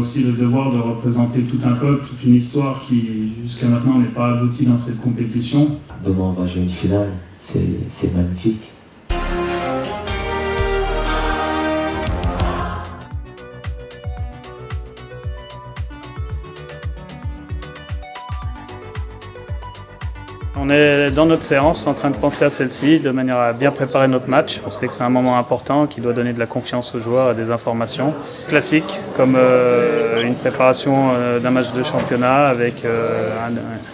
aussi le devoir de représenter tout un peuple, toute une histoire qui, jusqu'à maintenant, n'est pas aboutie dans cette compétition. Demain, on va jouer une finale, c'est magnifique. On est dans notre séance en train de penser à celle-ci de manière à bien préparer notre match. On sait que c'est un moment important qui doit donner de la confiance aux joueurs et des informations classiques comme une préparation d'un match de championnat avec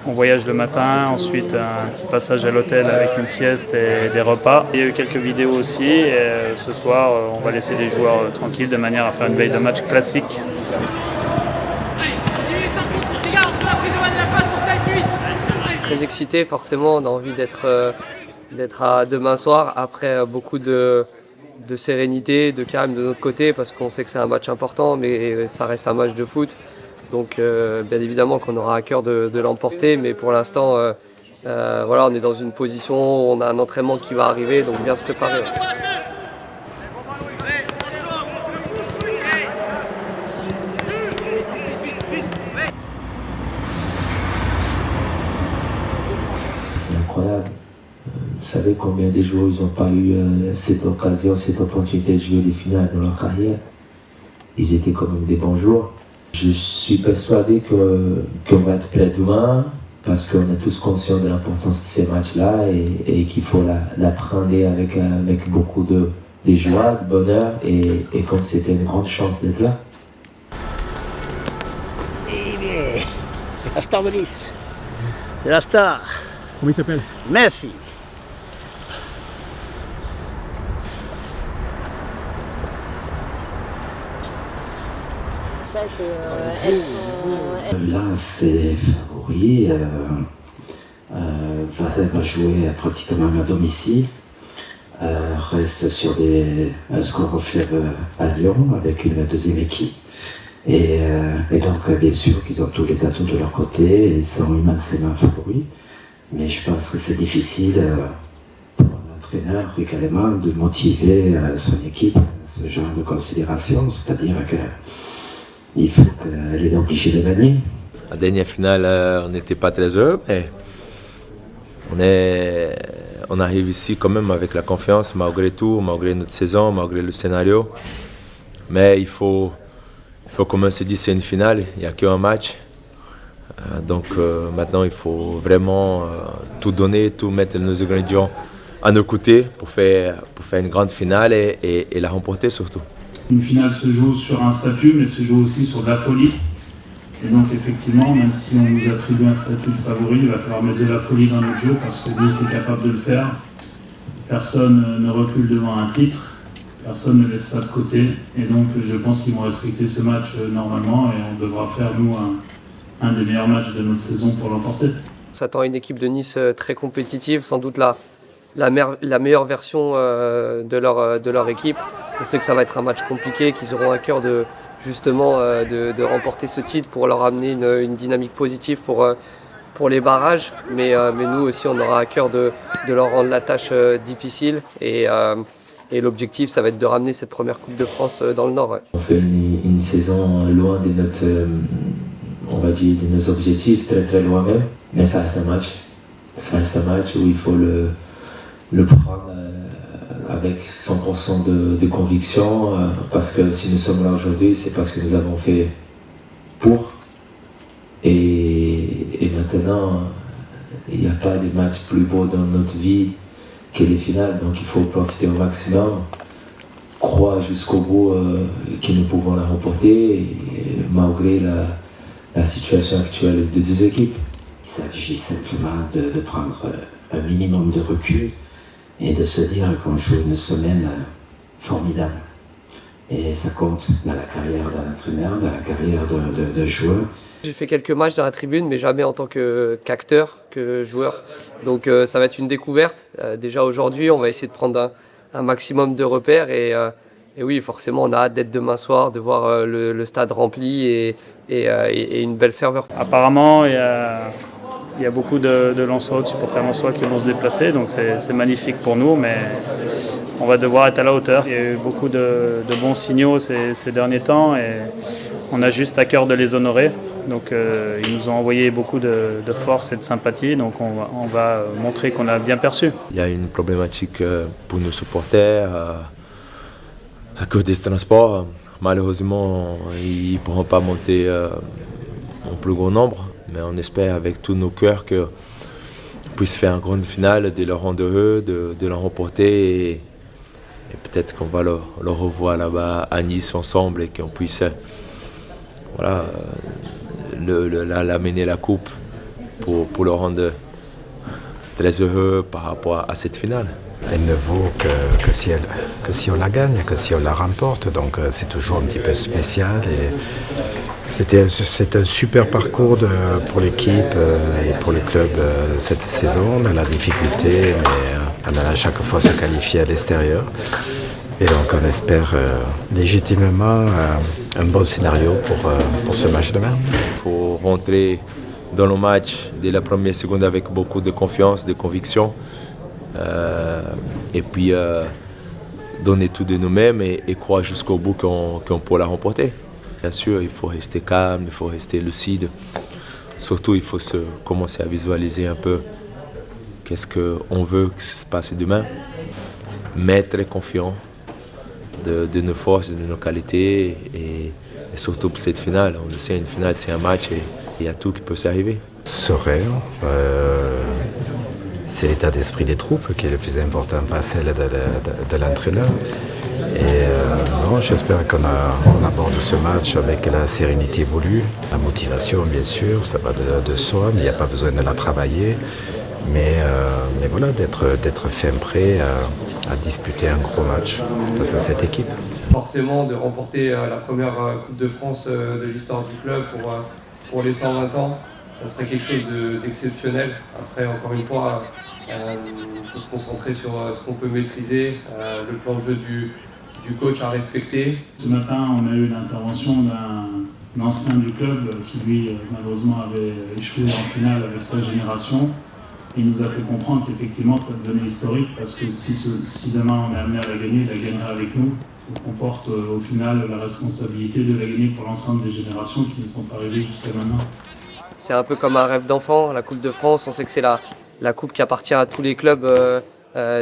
on voyage le matin, ensuite un petit passage à l'hôtel avec une sieste et des repas. Il y a eu quelques vidéos aussi et ce soir on va laisser les joueurs tranquilles de manière à faire une veille de match classique. Très excité, forcément, on a envie d'être à demain soir après beaucoup de sérénité, de calme de notre côté parce qu'on sait que c'est un match important mais ça reste un match de foot. Donc bien évidemment qu'on aura à cœur de l'emporter mais pour l'instant voilà, on est dans une position où on a un entraînement qui va arriver donc bien se préparer. Incroyable. Vous savez combien de joueurs ils n'ont pas eu cette occasion, cette opportunité de jouer des finales dans leur carrière. Ils étaient quand même des bons joueurs. Je suis persuadé qu'on va être prêt demain parce qu'on est tous conscients de l'importance de ces matchs-là et qu'il faut l'apprendre avec beaucoup de joie, de bonheur et comme c'était une grande chance d'être là. Eh bien, la star de Nice. C'est la star. Comment il s'appelle? Murphy. En fait, elles sont... Là, c'est favori. Vazel va jouer pratiquement à domicile. Reste sur un score au fleuve à Lyon avec une deuxième équipe. Et donc, bien sûr, qu'ils ont tous les atouts de leur côté et sont immensément favoris. Mais je pense que c'est difficile pour un entraîneur également de motiver son équipe à ce genre de considération, c'est-à-dire qu'il faut qu'elle est obligée de gagner. La dernière finale, on n'était pas très heureux, mais on arrive ici quand même avec la confiance, malgré tout, malgré notre saison, malgré le scénario. Mais il faut comme on se dit, c'est une finale, il n'y a qu'un match. Donc maintenant, il faut vraiment tout donner, tout mettre nos ingrédients à nos côtés pour faire une grande finale et la remporter surtout. Une finale se joue sur un statut, mais se joue aussi sur de la folie. Et donc effectivement, même si on nous attribue un statut de favori, il va falloir mettre de la folie dans notre jeu parce que Nice est capable de le faire. Personne ne recule devant un titre, personne ne laisse ça de côté. Et donc je pense qu'ils vont respecter ce match normalement et on devra faire, nous, un des meilleurs matchs de notre saison pour l'emporter. On s'attend à une équipe de Nice très compétitive, sans doute la meilleure version de leur équipe. On sait que ça va être un match compliqué, qu'ils auront à cœur de remporter ce titre pour leur amener une dynamique positive pour les barrages. Mais nous aussi, on aura à cœur de leur rendre la tâche difficile. Et l'objectif, ça va être de ramener cette première Coupe de France dans le Nord. Ouais. On fait une saison loin de on va dire, de nos objectifs, très très loin même. Mais ça reste un match. Ça reste un match où il faut le prendre avec 100% de conviction. Parce que si nous sommes là aujourd'hui, c'est parce que nous avons fait pour. Et maintenant, il n'y a pas de match plus beau dans notre vie que les finales. Donc il faut profiter au maximum. Croire jusqu'au bout que nous pouvons la remporter, malgré la situation actuelle des deux équipes. Il s'agit simplement de prendre un minimum de recul et de se dire qu'on joue une semaine formidable. Et ça compte dans la carrière d'un entraîneur, dans la carrière d'un joueur. J'ai fait quelques matchs dans la tribune, mais jamais en tant qu'acteur, que joueur. Donc ça va être une découverte. Déjà aujourd'hui, on va essayer de prendre un maximum de repères. Et oui, forcément, on a hâte d'être demain soir, de voir le stade rempli et une belle ferveur. Apparemment, il y a beaucoup de Lensois, de supporters lensois qui vont se déplacer, donc c'est magnifique pour nous, mais on va devoir être à la hauteur. Il y a eu beaucoup de bons signaux ces derniers temps et On a juste à cœur de les honorer. Donc ils nous ont envoyé beaucoup de force et de sympathie, donc on va montrer qu'on a bien perçu. Il y a une problématique pour nos supporters à cause des transports. Malheureusement, ils ne pourront pas monter en plus grand nombre, mais on espère avec tous nos cœurs qu'on puisse faire une grande finale, de leur rendre heureux, de leur remporter et peut-être qu'on va le revoir là-bas à Nice ensemble et qu'on puisse l'amener la coupe pour le rendre très heureux par rapport à cette finale. Elle ne vaut que si on la gagne, que si on la remporte, donc c'est toujours un petit peu spécial. Et c'est un super parcours pour l'équipe et pour le club cette saison. On a la difficulté, mais on a à chaque fois se qualifier à l'extérieur. Et donc on espère légitimement un bon scénario pour ce match demain. Il faut rentrer dans le match dès la première seconde avec beaucoup de confiance, de conviction. Et puis donner tout de nous-mêmes et croire jusqu'au bout qu'on peut la remporter. Bien sûr, il faut rester calme, il faut rester lucide. Surtout, il faut commencer à visualiser un peu qu'est-ce qu'on veut que ça se passe demain. Mais être très confiant de nos forces, de nos qualités et surtout pour cette finale. On le sait, une finale, c'est un match et il y a tout qui peut s'arriver. Serein. C'est l'état d'esprit des troupes qui est le plus important, pas celle de l'entraîneur. Et j'espère qu'on aborde ce match avec la sérénité voulue. La motivation, bien sûr, ça va de soi, mais il n'y a pas besoin de la travailler. Mais voilà, d'être fin prêt à disputer un gros match face à cette équipe. Forcément, de remporter la première Coupe de France de l'histoire du club pour les 120 ans, ça serait quelque chose d'exceptionnel. Après, encore une fois, il faut se concentrer sur ce qu'on peut maîtriser, le plan de jeu du coach à respecter. Ce matin, on a eu l'intervention d'un ancien du club qui, lui, malheureusement, avait échoué en finale avec sa génération. Il nous a fait comprendre qu'effectivement, ça devenait historique parce que si demain on est amené à la gagner, il la gagnera avec nous. Donc on porte au final la responsabilité de la gagner pour l'ensemble des générations qui ne sont pas arrivées jusqu'à maintenant. C'est un peu comme un rêve d'enfant, la Coupe de France. On sait que c'est la coupe qui appartient à tous les clubs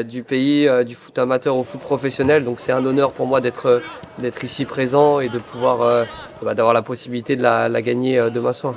du pays, du foot amateur au foot professionnel. Donc c'est un honneur pour moi d'être ici présent et de pouvoir d'avoir la possibilité de la gagner demain soir.